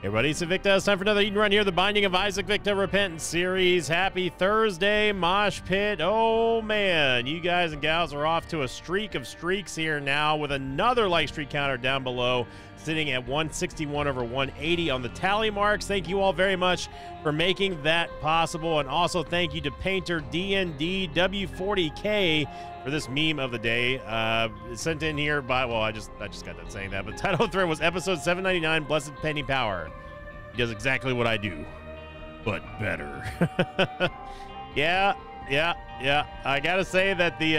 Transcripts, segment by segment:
Everybody, it's Invicta. It's time for another Eden Run here, the Binding of Isaac Victa Repentance series. Happy Thursday, Mosh Pit. Oh, man. You guys and gals are off to a streak of streaks here now with another like streak counter down below, sitting at 161 over 180 on the tally marks. Thank you all very much for making that possible. And also thank you to Painter DND W40K for this meme of the day. Sent in here by, well, I just got done saying that, but title of the thread was episode 799, Blessed Penny Power. He does exactly what I do, but better. Yeah. I gotta say that the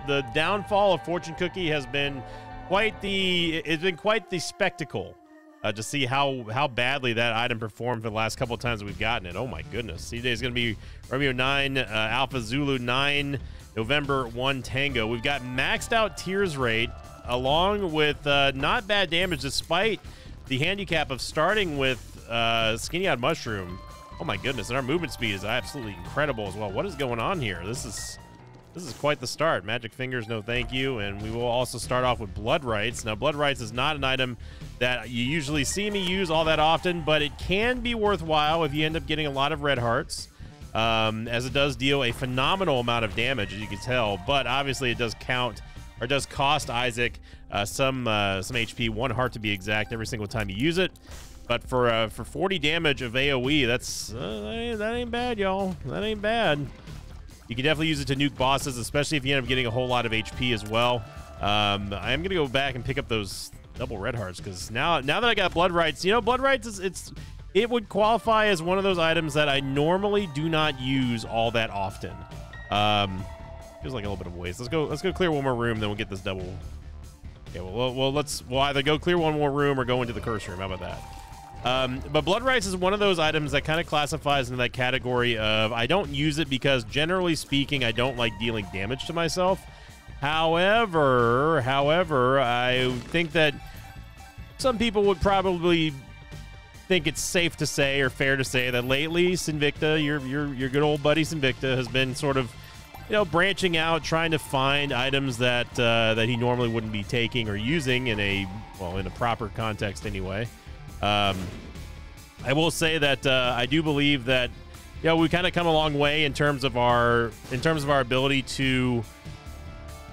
the downfall of Fortune Cookie has been quite the spectacle to see how badly that item performed for the last couple of times we've gotten it. Oh my goodness. CJ is gonna be Romeo 9, Alpha Zulu 9, November 1 Tango. We've got maxed out tears rate along with not bad damage despite the handicap of starting with Skinny-Eyed Mushroom. Oh my goodness, and our movement speed is absolutely incredible as well. What is going on here? This is quite the start. Magic Fingers, no thank you. And we will also start off with Blood Rites. Now, Blood Rites is not an item that you usually see me use all that often, but it can be worthwhile if you end up getting a lot of red hearts, as it does deal a phenomenal amount of damage, as you can tell. But obviously, it does count, or does cost Isaac some HP, 1 heart to be exact, every single time you use it. But for 40 damage of AoE, that ain't bad, y'all. That ain't bad. You can definitely use it to nuke bosses, especially if you end up getting a whole lot of HP as well. I am gonna go back and pick up those double red hearts because now that I got Blood Rites, Blood Rites it would qualify as one of those items that I normally do not use all that often. Feels like a little bit of a waste. Let's go clear one more room, then we'll get this double. Okay, we'll either go clear one more room or go into the curse room. How about that? But Blood Rites is one of those items that kind of classifies into that category of I don't use it because generally speaking I don't like dealing damage to myself. However, I think that some people would probably think it's safe to say or fair to say that lately Sinvicta, your good old buddy Sinvicta, has been sort of branching out, trying to find items that that he normally wouldn't be taking or using in a proper context anyway. I will say that I do believe that we kind of come a long way in terms of our ability to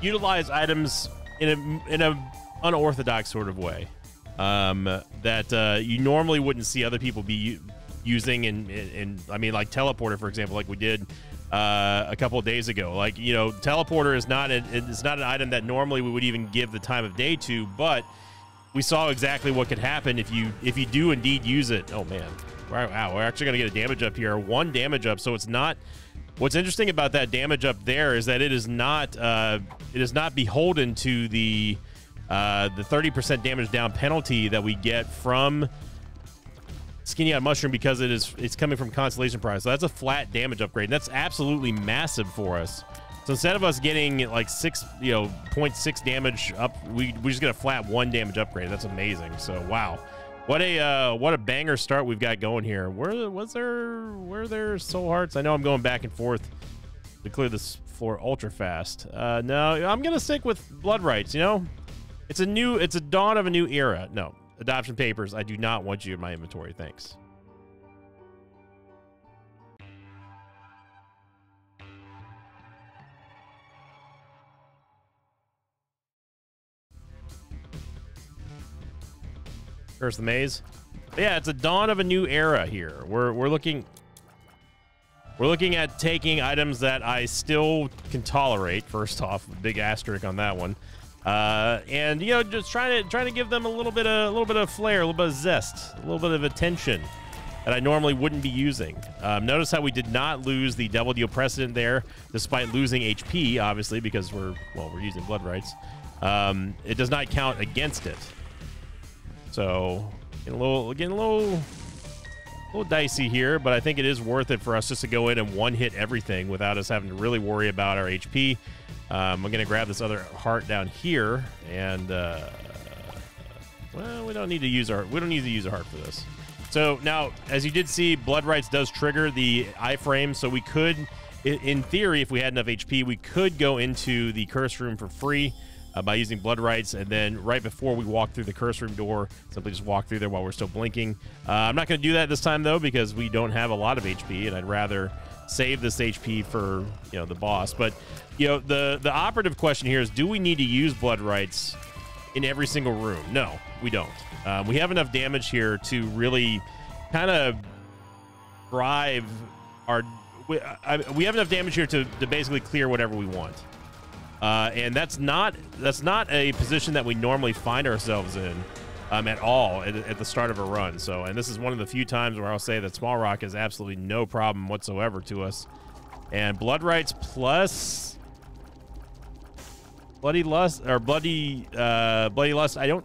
utilize items in a unorthodox sort of way that you normally wouldn't see other people be using in I mean, like Teleporter, for example, like we did a couple of days ago. Like, Teleporter is not an item that normally we would even give the time of day to, but we saw exactly what could happen if you do indeed use it. Oh man, wow, we're actually gonna get a damage up here, 1 damage up. So it's not. What's interesting about that damage up there is that it is not beholden to the 30% damage down penalty that we get from Skinny-Eyed Mushroom because it's coming from Constellation Prize. So that's a flat damage upgrade, and that's absolutely massive for us. So instead of us getting like 0.6 damage up, we just get a flat 1 damage upgrade. That's amazing. So wow, what a banger start we've got going here. Were there soul hearts? I know I'm going back and forth to clear this floor ultra fast. No, I'm gonna stick with Blood Rites. It's a dawn of a new era. No, adoption papers. I do not want you in my inventory. Thanks. Curse the Maze. But yeah, it's a dawn of a new era here. We're looking at taking items that I still can tolerate. First off, big asterisk on that one, and just trying to give them a little bit of flair, a little bit of zest, a little bit of attention that I normally wouldn't be using. Notice how we did not lose the double deal precedent there, despite losing HP, obviously, because we're using Blood Rites. It does not count against it. So getting a little dicey here, but I think it is worth it for us just to go in and one-hit everything without us having to really worry about our HP. I'm gonna grab this other heart down here, and well, we don't need to use a heart for this. So now, as you did see, Blood Rites does trigger the iframe, so we could in theory, if we had enough HP, we could go into the curse room for free by using blood rights, and then right before we walk through the curse room door, simply just walk through there while we're still blinking. I'm not going to do that this time, though, because we don't have a lot of HP, and I'd rather save this HP for, you know, the boss. But, you know, the operative question here is, do we need to use blood rights in every single room? No, we don't. We have enough damage here to really kind of drive our... We have enough damage here to basically clear whatever we want. And that's not a position that we normally find ourselves in at all at the start of a run. So, and this is one of the few times where I'll say that Small Rock is absolutely no problem whatsoever to us. And Blood Rights plus Bloody Lust, or Bloody Lust, I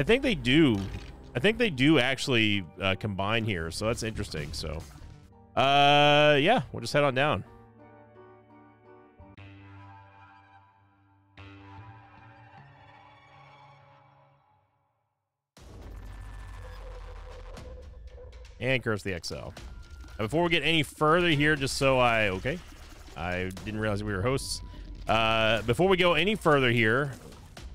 think they do. I think they do actually combine here, so that's interesting. So, yeah, we'll just head on down. And Curse the XL. Before we get any further here, just so I didn't realize we were hosts. Before we go any further here,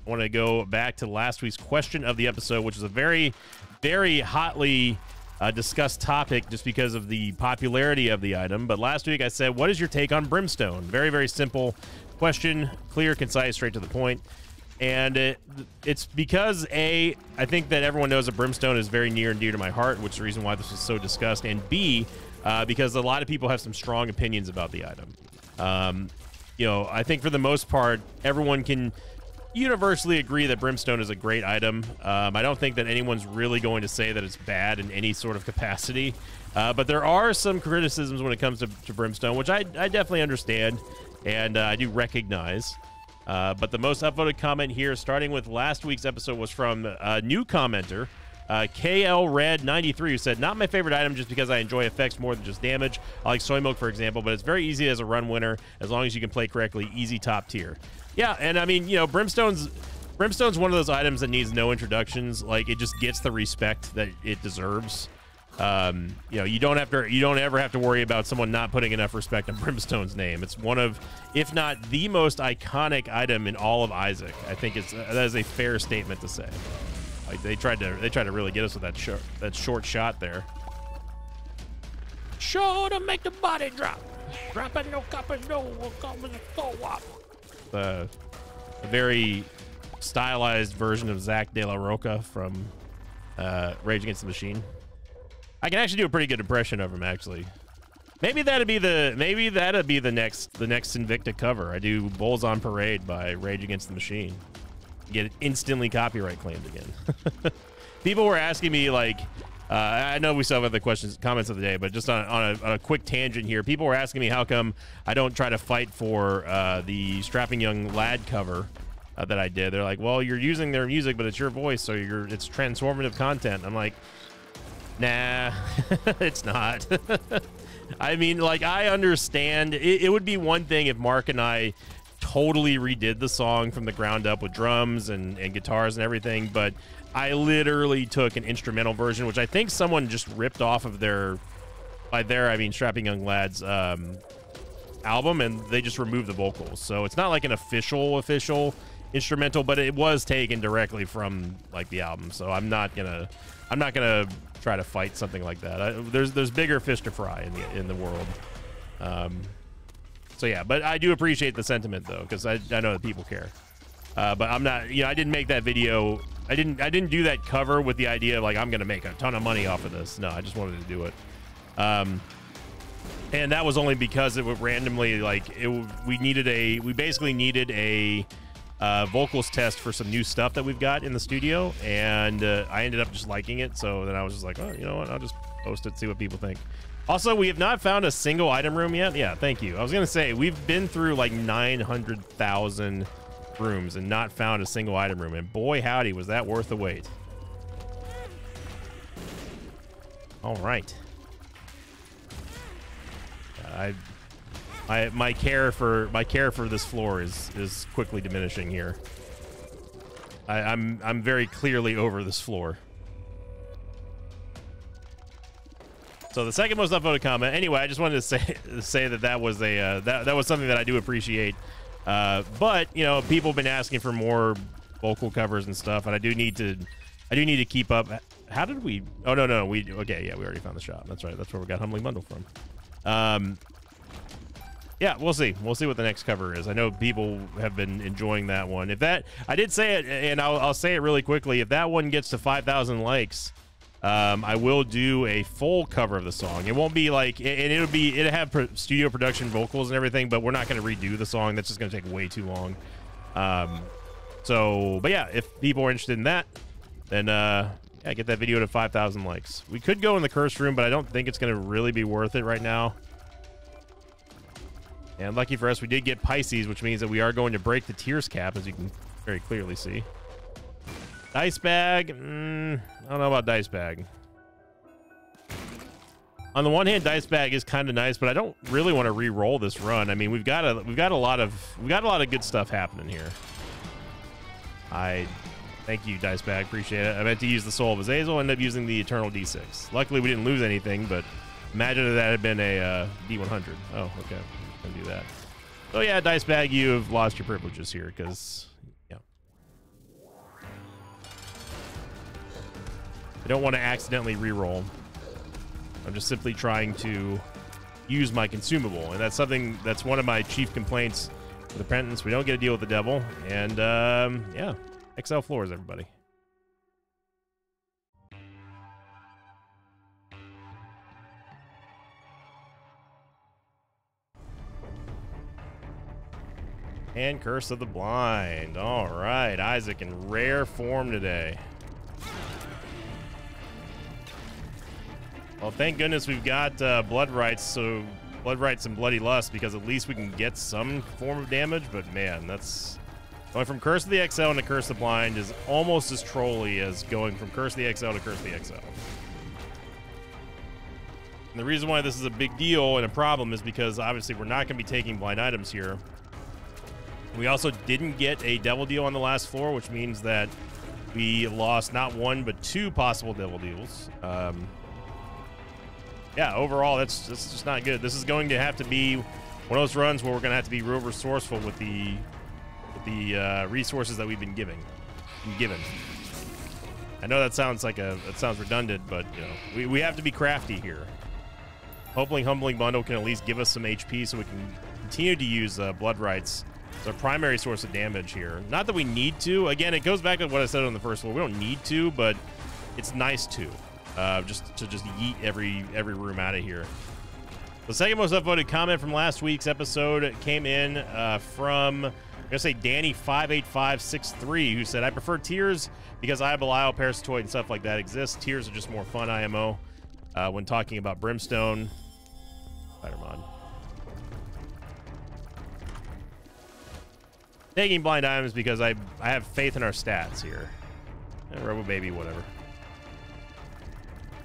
I want to go back to last week's question of the episode, which is a very, very hotly discussed topic just because of the popularity of the item. But last week I said, what is your take on Brimstone? Very, very simple question, clear, concise, straight to the point. And it's because, A, I think that everyone knows that Brimstone is very near and dear to my heart, which is the reason why this was so discussed. And B, because a lot of people have some strong opinions about the item. You know, I think for the most part, everyone can universally agree that Brimstone is a great item. I don't think that anyone's really going to say that it's bad in any sort of capacity. But there are some criticisms when it comes to Brimstone, which I definitely understand and I do recognize. But the most upvoted comment here, starting with last week's episode, was from a new commenter, KL Red 93, who said, not my favorite item just because I enjoy effects more than just damage. I like Soy Milk, for example, but it's very easy as a run winner as long as you can play correctly. Easy top tier. Yeah, and I mean, you know, Brimstone's one of those items that needs no introductions. Like, it just gets the respect that it deserves. You know, you don't ever have to worry about someone not putting enough respect on Brimstone's name. It's one of, if not the most iconic item in all of Isaac. I think that is a fair statement to say. Like, they tried to really get us with that short shot there. Sure to make the body drop. Dropping no copper, no co-op. A very stylized version of Zack De La Rocha from Rage Against the Machine. I can actually do a pretty good impression of him, actually. Maybe that'd be the next Invicta cover. I do Bulls on Parade by Rage Against the Machine. Get it instantly copyright claimed again. People were asking me, like, I know we still have other comments of the day, but just on a quick tangent here, people were asking me how come I don't try to fight for the Strapping Young Lad cover that I did. They're like, well, you're using their music, but it's your voice, so it's transformative content. I'm like, nah, it's not. I mean, like, I understand. It would be one thing if Mark and I totally redid the song from the ground up with drums and guitars and everything, but I literally took an instrumental version, which I think someone just ripped off of I mean Strapping Young Lad's album, and they just removed the vocals. So it's not like an official instrumental, but it was taken directly from, like, the album. So I'm not gonna try to fight something like that. There's bigger fish to fry in the world. So yeah, but I do appreciate the sentiment, though, because I know that people care. But I'm not, you know, I didn't make that video. I didn't do that cover with the idea of, like, I'm gonna make a ton of money off of this. No, I just wanted to do it. And that was only because it would randomly, like, we basically needed a vocals test for some new stuff that we've got in the studio, and I ended up just liking it. So then I was just like, oh, you know what? I'll just post it, see what people think. Also, we have not found a single item room yet. Yeah, thank you. I was gonna say, we've been through like 900,000 rooms and not found a single item room, and boy howdy, was that worth the wait. All right. My care for this floor is quickly diminishing here. I'm very clearly over this floor. So the second most upvoted comment. Anyway, I just wanted to say that was a that was something that I do appreciate. But you know, people have been asking for more vocal covers and stuff, and I do need to keep up. How did we? Oh no, okay, yeah, we already found the shop. That's right. That's where we got Humbling Bundle from. Yeah, we'll see. We'll see what the next cover is. I know people have been enjoying that one. If that, I did say it, and I'll say it really quickly. If that one gets to 5,000 likes, I will do a full cover of the song. It won't be like, and it'll have studio production vocals and everything, but we're not going to redo the song. That's just going to take way too long. But yeah, if people are interested in that, then yeah, get that video to 5,000 likes. We could go in the cursed room, but I don't think it's going to really be worth it right now. And lucky for us, we did get Pisces, which means that we are going to break the tears cap, as you can very clearly see. Dice bag, I don't know about dice bag. On the one hand, dice bag is kind of nice, but I don't really want to re-roll this run. I mean, we've got a lot of good stuff happening here. Thank you, dice bag, appreciate it. I meant to use the Soul of Azazel, ended up using the Eternal D6. Luckily, we didn't lose anything, but imagine if that had been a D100. Oh, okay. Do that. So yeah, dice bag, you have lost your privileges here because yeah, I don't want to accidentally re-roll. I'm just simply trying to use my consumable, and that's one of my chief complaints with Repentance. We don't get to deal with the devil, and yeah, XL floors, everybody. And Curse of the Blind. All right, Isaac in rare form today. Well, thank goodness we've got Blood Rites, so Blood Rites and Bloody Lust, because at least we can get some form of damage. But man, that's going from Curse of the XL into Curse of the Blind is almost as trolly as going from Curse of the XL to Curse of the XL. And the reason why this is a big deal and a problem is because obviously we're not going to be taking blind items here. We also didn't get a devil deal on the last floor, which means that we lost not one but two possible devil deals. Yeah, overall, that's just not good. This is going to have to be one of those runs where we're going to have to be real resourceful with the resources that we've been given. I know that sounds redundant, but you know, we have to be crafty here. Hopefully, Humbling Bundle can at least give us some HP so we can continue to use Blood Rites. It's our primary source of damage here. Not that we need to. Again, it goes back to what I said on the first floor. We don't need to, but it's nice to. Just yeet every room out of here. The second most upvoted comment from last week's episode came in from, I'm gonna say Danny58563, who said, I prefer Tears because I have Belial, Parasitoid, and stuff like that exists. Tears are just more fun IMO when talking about Brimstone. Spider-Man. Taking blind items because I have faith in our stats here. Robo Baby, whatever.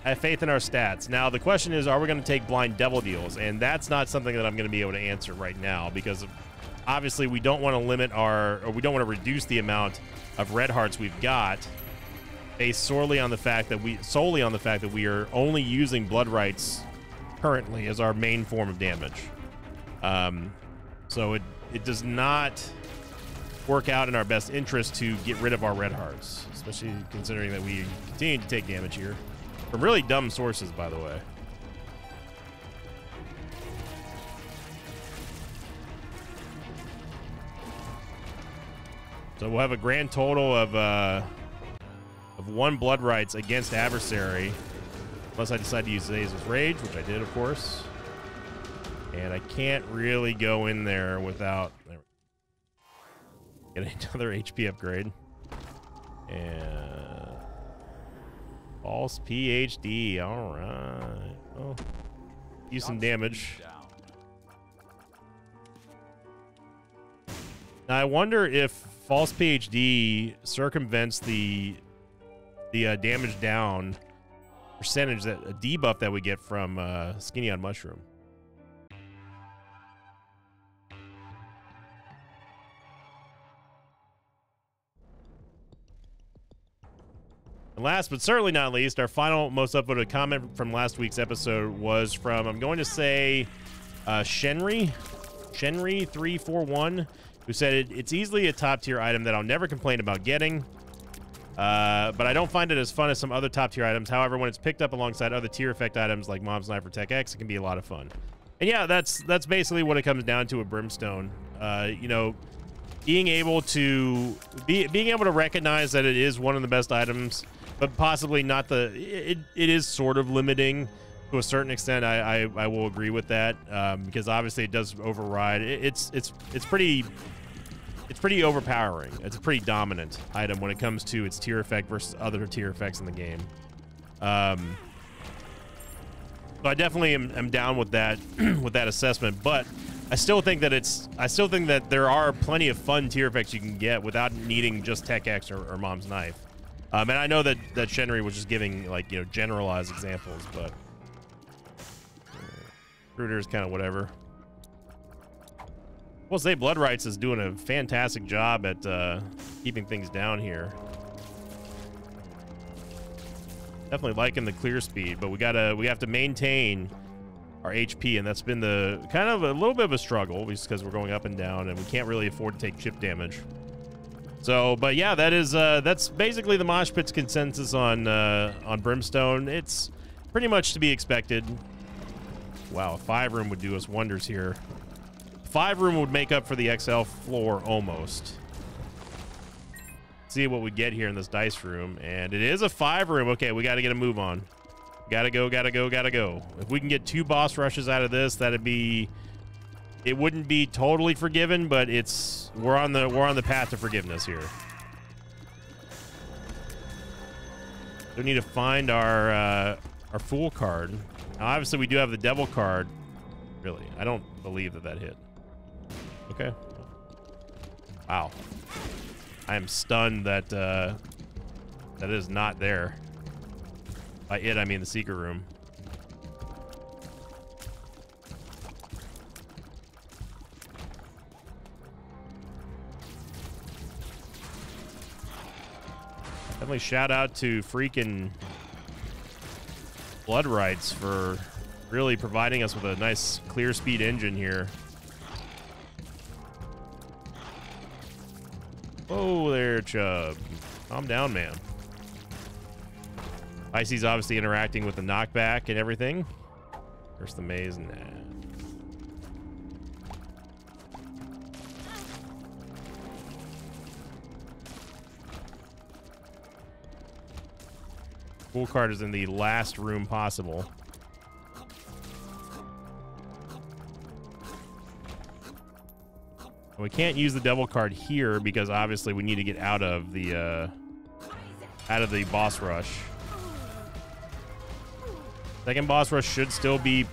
I have faith in our stats. Now, the question is, are we going to take blind devil deals? And that's not something that I'm going to be able to answer right now because obviously we don't want to limit we don't want to reduce the amount of red hearts we've got based solely on the fact that we are only using Blood Rites currently as our main form of damage. So it does not work out in our best interest to get rid of our red hearts, especially considering that we continue to take damage here from really dumb sources, by the way. So we'll have a grand total of 1 Blood Rites against Adversary, unless I decide to use Azazel's Rage, which I did, of course. And I can't really go in there without getting another HP upgrade. And false PhD. All right. Well, use some damage. Now I wonder if false PhD circumvents the damage down percentage, that a debuff that we get from Skinny on Mushroom. Last but certainly not least, our final most upvoted comment from last week's episode was from, I'm going to say, Shenry341, who said it's easily a top tier item that I'll never complain about getting, but I don't find it as fun as some other top tier items. However, when it's picked up alongside other tier effect items like Mom's Knife or Tech X, it can be a lot of fun. And yeah, that's basically what it comes down to with Brimstone. You know, being able to recognize that it is one of the best items, but possibly not it is sort of limiting to a certain extent. I will agree with that, because obviously it does override. It's pretty overpowering. It's a pretty dominant item when it comes to its tier effect versus other tier effects in the game. So I definitely am down with that with that assessment, but I still think that there are plenty of fun tier effects you can get without needing just Tech X or Mom's Knife. And I know that Shenry was just giving, like, you know, generalized examples, but Fruiter is kind of whatever. We'll say Blood Rights is doing a fantastic job at keeping things down here. Definitely liking the clear speed, but we have to maintain our HP, and that's been the kind of a little bit of a struggle because we're going up and down, and we can't really afford to take chip damage. So, but yeah, that's basically the Mosh Pit's consensus on Brimstone. It's pretty much to be expected. Wow, a 5-room would do us wonders here. 5-room would make up for the XL floor almost. See what we get here in this dice room, and it is a 5-room. Okay, we got to get a move on. Gotta go. If we can get 2 boss rushes out of this, it wouldn't be totally forgiven, but we're on the path to forgiveness here. We need to find our Fool card. Now, obviously, we do have the Devil card. Really, I don't believe that hit. Okay. Wow. I am stunned that that is not there. By it, I mean the secret room. Definitely shout out to freaking Blood Rights for really providing us with a nice clear speed engine here. Whoa there, Chubb. Calm down, man. Icy's obviously interacting with the knockback and everything. There's the maze. Nah. Fool card is in the last room possible. We can't use the Devil card here because obviously we need to get out of the boss rush. Second boss rush should still be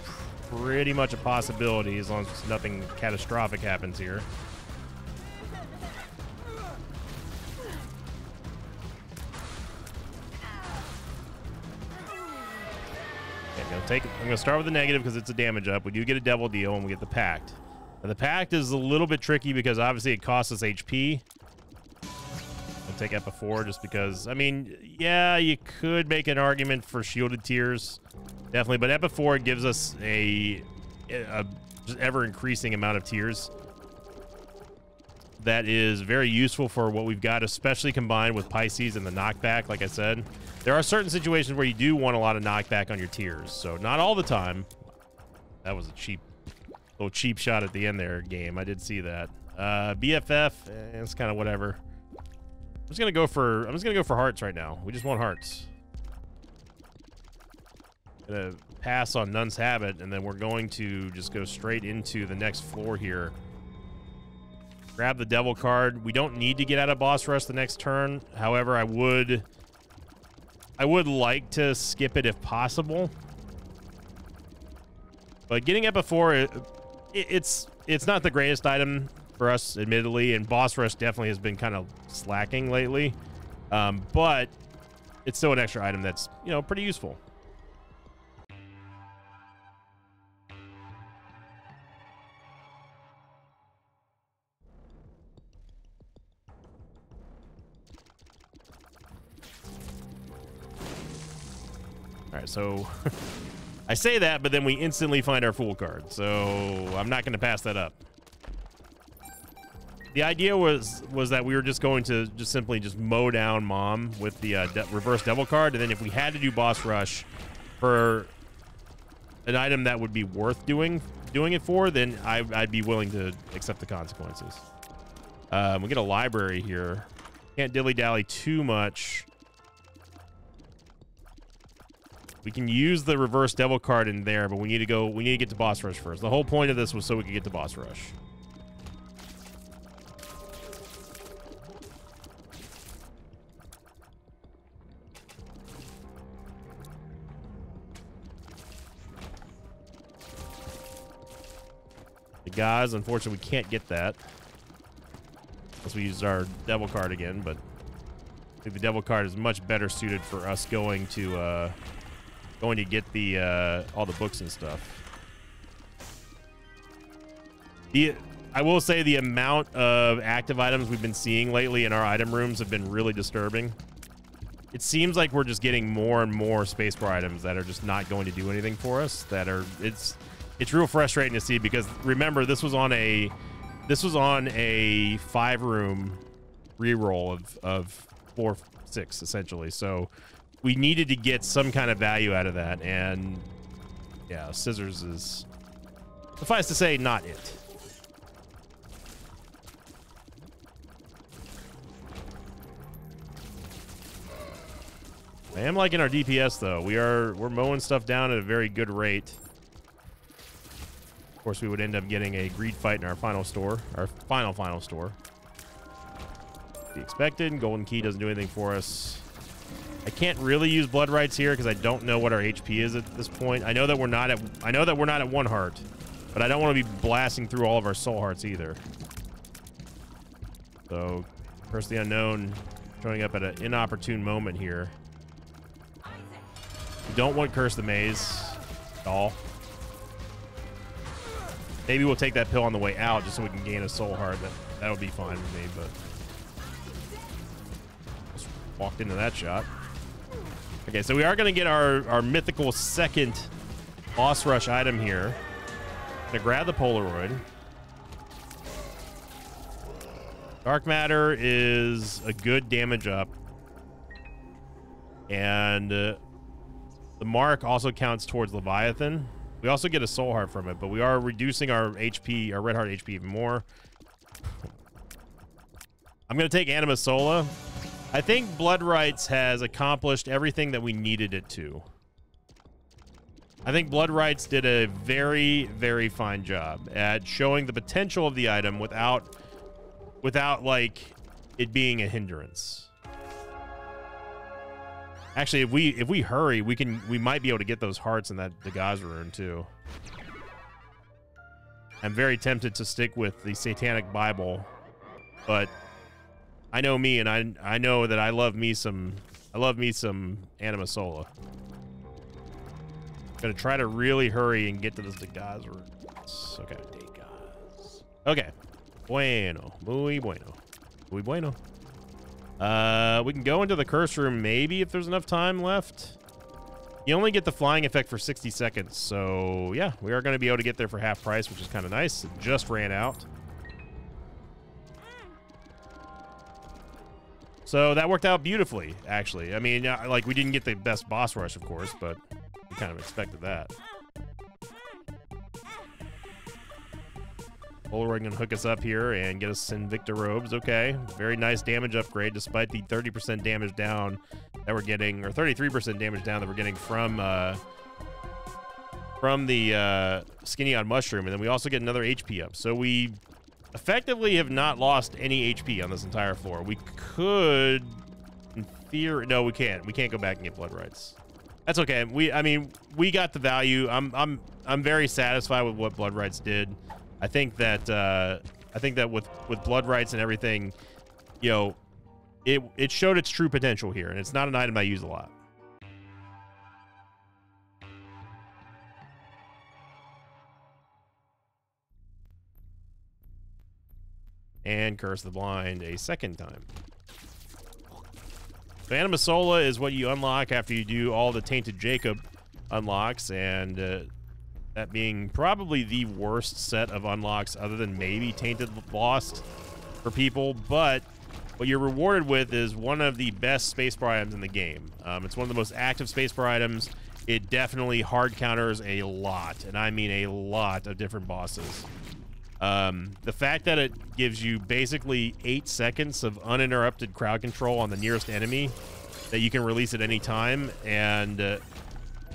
pretty much a possibility as long as nothing catastrophic happens here. Okay, I'm gonna start with the negative because it's a damage up. We do get a Devil deal and we get the Pact. Now, the Pact is a little bit tricky because obviously it costs us HP. I'll take Epa 4 just because, I mean, yeah, you could make an argument for shielded tiers. Definitely, but Epa 4 gives us a just ever-increasing amount of tiers. That is very useful for what we've got, especially combined with Pisces and the knockback, like I said. There are certain situations where you do want a lot of knockback on your tiers, so not all the time. That was a little cheap shot at the end there, game. I did see that. BFF, it's kind of whatever. I'm just gonna go for hearts right now. We just want hearts. Gonna pass on Nun's Habit, and then we're going to just go straight into the next floor here. Grab the Devil card. We don't need to get out of boss rush the next turn. However, I would like to skip it if possible. But getting Epa 4, it's not the greatest item for us, admittedly, and boss rush definitely has been kind of slacking lately. But it's still an extra item that's, you know, pretty useful. right, so I say that, but then we instantly find our Fool card, so I'm not going to pass that up. The idea was that we were just going to simply mow down Mom with the reverse Devil card, and then if we had to do Boss Rush for an item that would be worth doing it for, then I'd be willing to accept the consequences. We get a library here. Can't dilly-dally too much. We can use the reverse Devil card in there, but we need to get to Boss Rush first. The whole point of this was so we could get to Boss Rush. The guys, unfortunately, we can't get that unless we use our Devil card again, but I think the Devil card is much better suited for us going to get the all the books and stuff. I will say the amount of active items we've been seeing lately in our item rooms have been really disturbing. It seems like we're just getting more and more spacebar items that are just not going to do anything for us. It's real frustrating to see, because remember, this was on a 5-room reroll of 4-6 essentially. So we needed to get some kind of value out of that, and yeah, scissors is, suffice to say, not it. I am liking our DPS though. We're mowing stuff down at a very good rate. Of course, we would end up getting a greed fight in our final store, our final store. Be expected. Golden Key doesn't do anything for us. I can't really use Blood Rights here because I don't know what our HP is at this point. I know that we're not at 1 heart, but I don't want to be blasting through all of our soul hearts either. So, Curse the Unknown showing up at an inopportune moment here. We don't want Curse the Maze at all. Maybe we'll take that pill on the way out just so we can gain a soul heart. That would be fine with me, but just walked into that shot. Okay, so we are going to get our mythical second boss rush item here. Gonna grab the Polaroid. Dark Matter is a good damage up, and the mark also counts towards Leviathan. We also get a soul heart from it, but we are reducing our HP, our red heart HP even more. I'm going to take Anima Sola. I think Blood Rights has accomplished everything that we needed it to. I think Blood Rights did a very, very fine job at showing the potential of the item without like it being a hindrance. Actually, if we hurry, we might be able to get those hearts in the Gaza rune too. I'm very tempted to stick with the Satanic Bible, but I know me, and I know that I love me some Anima Sola. Gonna try to really hurry and get to this Degas rune. Okay. Degas. Okay. Bueno. Muy bueno. Muy bueno. We can go into the curse room maybe if there's enough time left. You only get the flying effect for 60 seconds, so yeah, we are going to be able to get there for half price, which is kind of nice. It just ran out. So that worked out beautifully, actually. I mean, like, we didn't get the best boss rush, of course, but we kind of expected that. Polaroid gonna hook us up here and get us Invicta robes. Okay, very nice damage upgrade despite the 30% damage down that we're getting, or 33% damage down that we're getting from the Skinny on Mushroom, and then we also get another HP up. So we effectively have not lost any HP on this entire floor. We could, in theory, no, we can't. We can't go back and get Blood Rights. That's okay. I mean, we got the value. I'm very satisfied with what Blood Rights did. I think that with Blood Rights and everything, you know, it showed its true potential here, and it's not an item I use a lot. And Curse the Blind a second time. So Anima Sola is what you unlock after you do all the Tainted Jacob unlocks, and that being probably the worst set of unlocks other than maybe Tainted Lost for people, but what you're rewarded with is one of the best spacebar items in the game. It's one of the most active spacebar items. It definitely hard counters a lot, and I mean a lot of different bosses. The fact that it gives you basically 8 seconds of uninterrupted crowd control on the nearest enemy that you can release at any time, and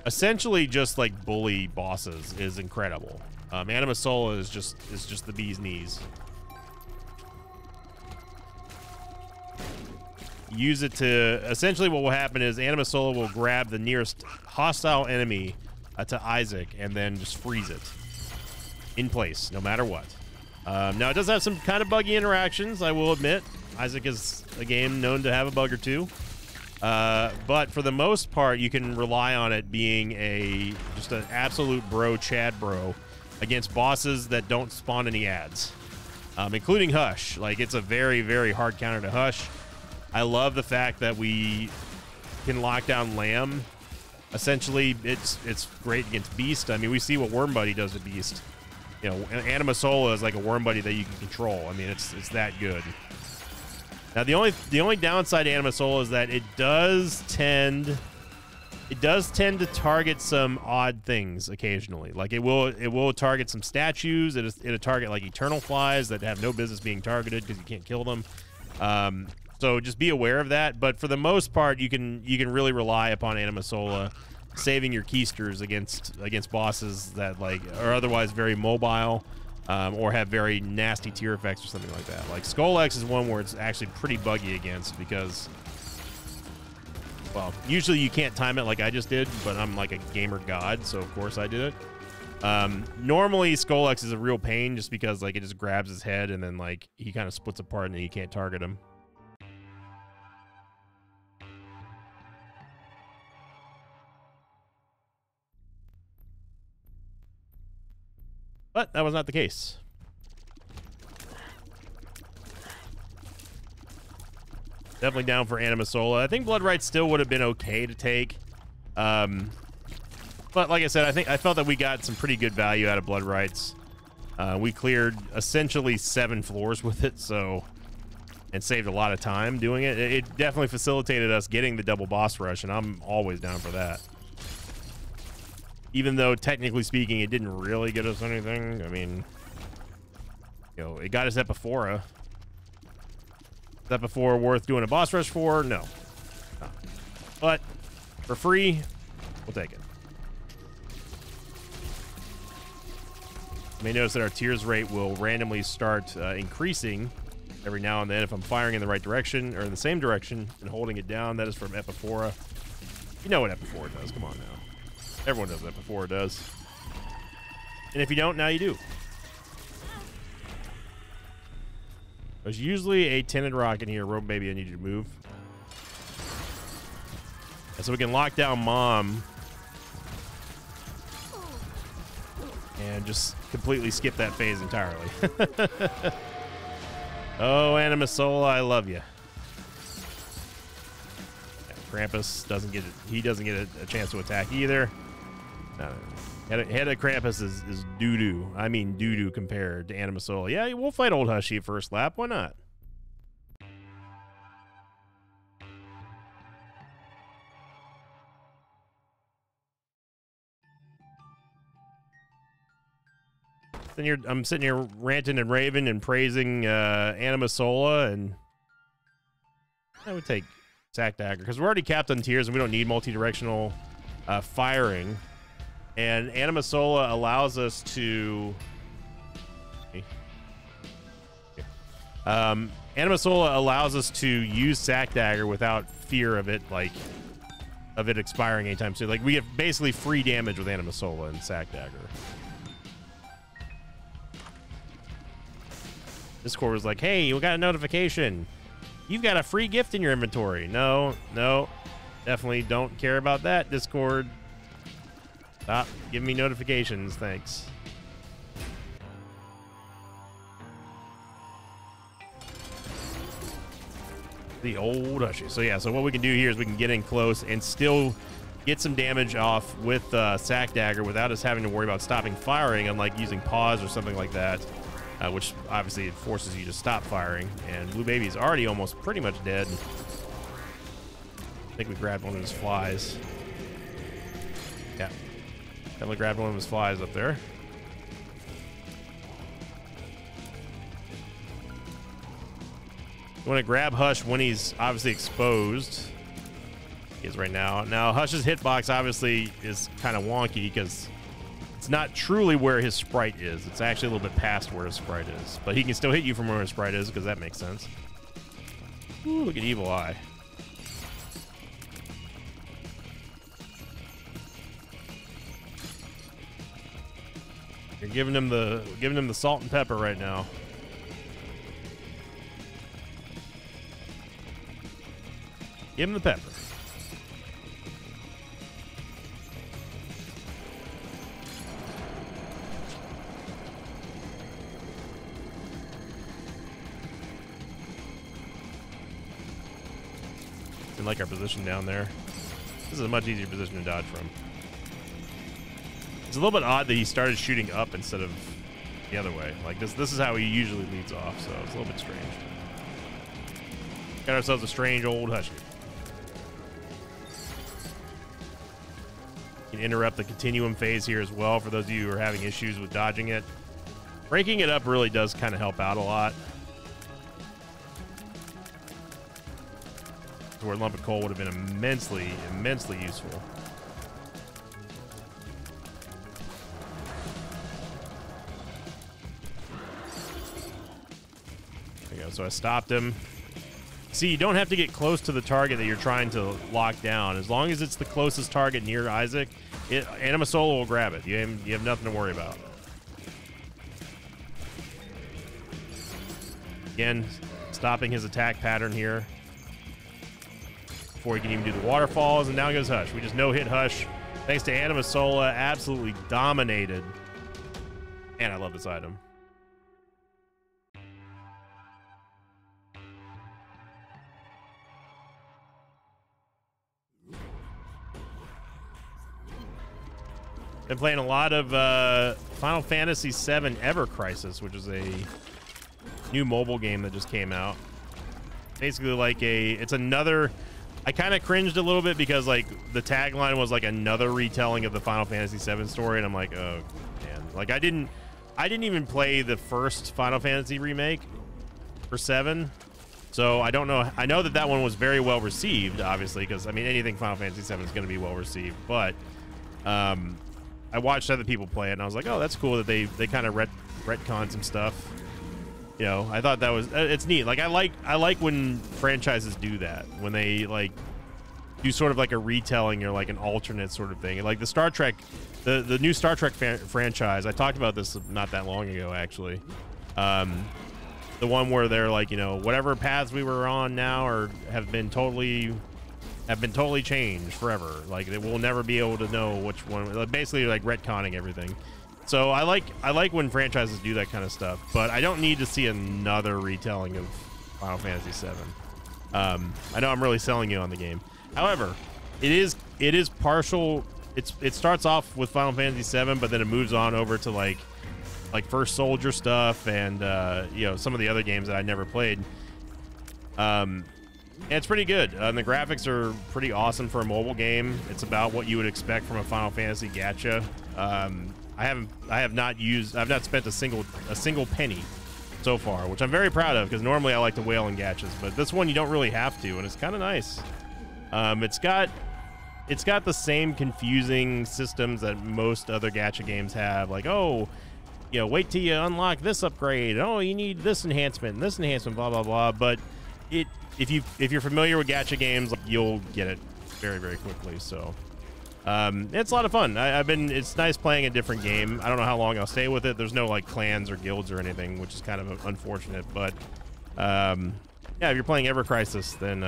essentially just like bully bosses is incredible. Anima Sola is just the bee's knees. Use it to essentially what will happen is Anima Sola will grab the nearest hostile enemy to Isaac and then just freeze it in place no matter what. Now it does have some kind of buggy interactions, I will admit. Isaac is a game known to have a bug or two, but for the most part you can rely on it being just an absolute Chad bro against bosses that don't spawn any ads, including Hush. Like, it's a very, very hard counter to Hush. I love the fact that we can lock down Lamb. Essentially, it's great against Beast. I mean, we see what Worm Buddy does to Beast. You know, Anima Sola is like a Worm Buddy that you can control. I mean, it's that good. Now, the only downside to Anima Sola is that it does tend to target some odd things occasionally. Like, it will target some statues. It'll target like Eternal Flies that have no business being targeted because you can't kill them. So just be aware of that. But for the most part, you can really rely upon Anima Sola saving your keisters against bosses that like are otherwise very mobile, or have very nasty tier effects or something like that. Like Skull-X is one where it's actually pretty buggy against because, well, usually you can't time it like I just did, but I'm like a gamer god, so of course I did it. Normally Skull-X is a real pain just because like it just grabs his head and then like he kind of splits apart and then you can't target him. But that was not the case. Definitely down for Anima Sola. I think Blood Rites still would have been okay to take. But like I said, I felt that we got some pretty good value out of Blood Rites. We cleared essentially 7 floors with it, and saved a lot of time doing it. It definitely facilitated us getting the double boss rush, and I'm always down for that. Even though, technically speaking, it didn't really get us anything. I mean, you know, it got us Epiphora. Is Epiphora worth doing a boss rush for? No. But for free, we'll take it. You may notice that our tears rate will randomly start increasing every now and then if I'm firing in the right direction or in the same direction and holding it down. That is from Epiphora. You know what Epiphora does. Come on now. Everyone does that before it does. And if you don't, now you do. There's usually a tinted rock in here. Rope Baby, I need you to move. And so we can lock down Mom. And just completely skip that phase entirely. Oh, Anima Sola, I love you. Yeah, Krampus doesn't get it. He doesn't get a chance to attack either. Head of Krampus is doo-doo. I mean doo-doo compared to Anima Sola. Yeah, we'll fight old Hushy first lap. Why not? I'm sitting here ranting and raving and praising Anima Sola, and I would take Sack Dagger because we're already capped on tiers and we don't need multi-directional firing. And Anima Sola allows us to... Anima Sola allows us to use Sack Dagger without fear of it, of it expiring anytime soon. Like, we have basically free damage with Anima Sola and Sack Dagger. Discord was like, hey, we got a notification. You've got a free gift in your inventory. No, definitely don't care about that, Discord. Stop giving me notifications, thanks. The old Hushy. So yeah, so what we can do here is we can get in close and still get some damage off with Sack Dagger without us having to worry about stopping firing, unlike using pause or something like that, which obviously it forces you to stop firing. And Blue Baby's already almost pretty much dead. I think we grabbed one of his flies. Yeah, definitely grabbed one of his flies up there. You want to grab Hush when he's obviously exposed. He is right now. Now, Hush's hitbox obviously is kind of wonky because it's not truly where his sprite is. It's actually a little bit past where his sprite is. But he can still hit you from where his sprite is because that makes sense. Ooh, look at Evil Eye. You're giving him the salt and pepper right now. Give him the pepper. Didn't like our position down there. This is a much easier position to dodge from. It's a little bit odd that he started shooting up instead of the other way. Like this is how he usually leads off, so it's a little bit strange. Got ourselves a strange old Husky. Can interrupt the continuum phase here as well for those of you who are having issues with dodging it. Breaking it up really does kind of help out a lot. Where Lump of Coal would have been immensely useful. There you go. So I stopped him. See, you don't have to get close to the target that you're trying to lock down. As long as it's the closest target near Isaac, Anima Solo will grab it. You have nothing to worry about. Again, stopping his attack pattern here before he can even do the waterfalls, and down goes Hush. We just no-hit Hush. Thanks to Anima Sola, absolutely dominated. And I love this item. Been playing a lot of Final Fantasy VII Ever Crisis, which is a new mobile game that just came out. Basically like it's another... I kind of cringed a little bit because like the tagline was like another retelling of the Final Fantasy VII story, and I'm like, oh man. Like I didn't even play the first Final Fantasy remake for 7. So I don't know. I know that one was very well received, obviously, because I mean anything Final Fantasy VII is going to be well received, but I watched other people play it, and I was like, oh, that's cool that they kind of retcon some stuff. You know, I thought that was it's neat. Like I like when franchises do that, when they like do sort of like a retelling or like an alternate sort of thing. And like the Star Trek, the new Star Trek franchise. I talked about this not that long ago, actually. The one where they're like, you know, whatever paths we were on now have been totally changed forever. Like we'll never be able to know which one. Like, basically, like retconning everything. So I like when franchises do that kind of stuff, but I don't need to see another retelling of Final Fantasy VII. I know I'm really selling you on the game. However, it is partial. It starts off with Final Fantasy VII, but then it moves on over to like First Soldier stuff and you know, some of the other games that I never played. And it's pretty good. The graphics are pretty awesome for a mobile game. It's about what you would expect from a Final Fantasy gacha. I've not spent a single penny so far, which I'm very proud of because normally I like to wail in gachas, but this one you don't really have to, and it's kind of nice. It's got the same confusing systems that most other gacha games have, like, oh, you know, wait till you unlock this upgrade. Oh, you need this enhancement, blah blah blah. But if you're familiar with gacha games, you'll get it very, very quickly. So it's a lot of fun. It's nice playing a different game. I don't know how long I'll stay with it. There's no like clans or guilds or anything, which is kind of unfortunate. But yeah, if you're playing Ever Crisis, then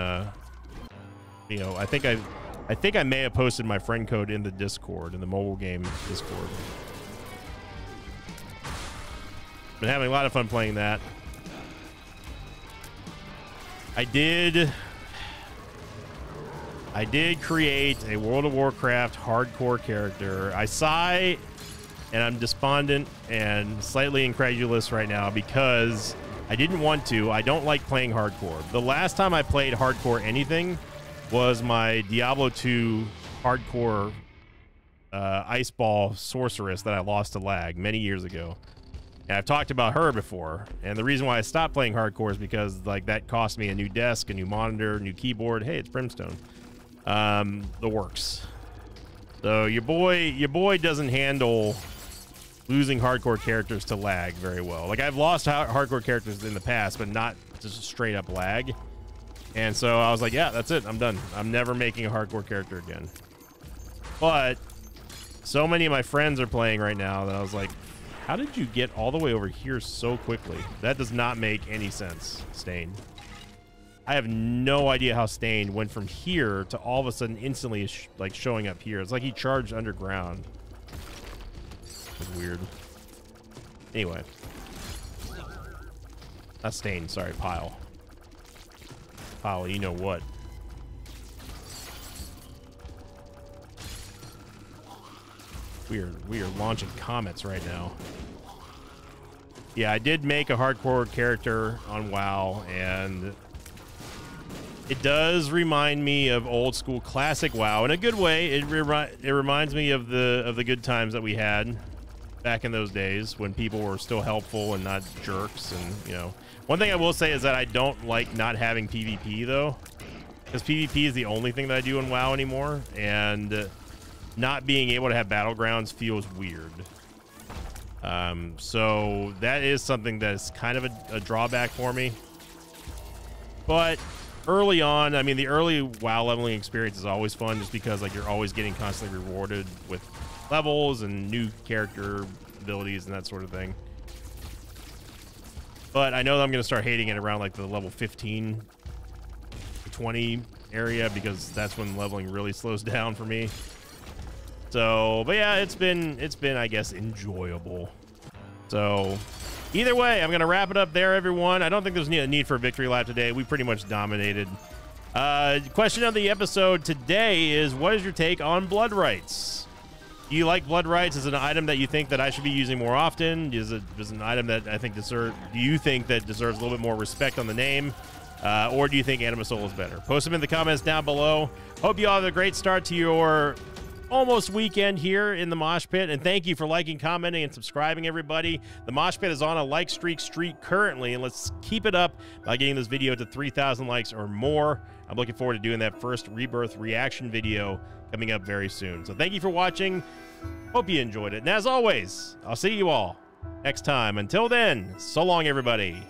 you know, I think I may have posted my friend code in the Discord, in the mobile game Discord. Been having a lot of fun playing that. I did I did create a World of Warcraft hardcore character. I sigh and I'm despondent and slightly incredulous right now because I didn't want to. I don't like playing hardcore. The last time I played hardcore anything was my Diablo 2 hardcore Ice Ball Sorceress that I lost to lag many years ago. And I've talked about her before, and the reason why I stopped playing hardcore is because like that cost me a new desk, a new monitor, new keyboard. Hey, it's Brimstone. The works. So your boy doesn't handle losing hardcore characters to lag very well. Like I've lost hardcore characters in the past, but not just straight up lag. And so I was like, yeah, that's it. I'm done. I'm never making a hardcore character again. But so many of my friends are playing right now that I was like, how did you get all the way over here so quickly? That does not make any sense, Stain. I have no idea how Stain went from here to all of a sudden instantly like showing up here. It's like he charged underground. It's weird. Anyway. Not Stain, sorry, Pile. Pile, you know what. We are launching comets right now. Yeah, I did make a hardcore character on WoW, and it does remind me of old school classic WoW in a good way. It reminds me of the good times that we had back in those days when people were still helpful and not jerks. And you know, one thing I will say is that I don't like not having PvP though, because PvP is the only thing that I do in WoW anymore, and not being able to have battlegrounds feels weird. So that is something that's kind of a drawback for me. But early on, I mean, the early WoW leveling experience is always fun just because like you're always getting constantly rewarded with levels and new character abilities and that sort of thing. But I know that I'm going to start hating it around like the level 15 to 20 area because that's when leveling really slows down for me. So, but yeah, it's been, I guess, enjoyable. So, either way, I'm going to wrap it up there, everyone. I don't think there's a need for a victory lap today. We pretty much dominated. Question of the episode today is, what is your take on blood rights? Do you like blood rights? Is it an item that you think that I should be using more often? Is it an item that I think do you think that deserves a little bit more respect on the name? Or do you think Anima Soul is better? Post them in the comments down below. Hope you all have a great start to your almost weekend here in the Mosh Pit, and thank you for liking, commenting, and subscribing, everybody. The Mosh Pit is on a like streak currently, and let's keep it up by getting this video to 3,000 likes or more. I'm looking forward to doing that first Rebirth reaction video coming up very soon. So thank you for watching. Hope you enjoyed it, and as always, I'll see you all next time. Until then, so long, everybody.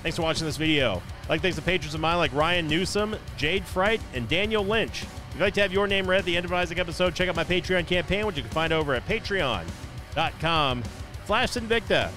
Thanks for watching this video. Thanks to patrons of mine like Ryan Newsom, Jade Fright, and Daniel Lynch. If you'd like to have your name read at the end of an Isaac episode, check out my Patreon campaign, which you can find over at patreon.com/Sinvicta.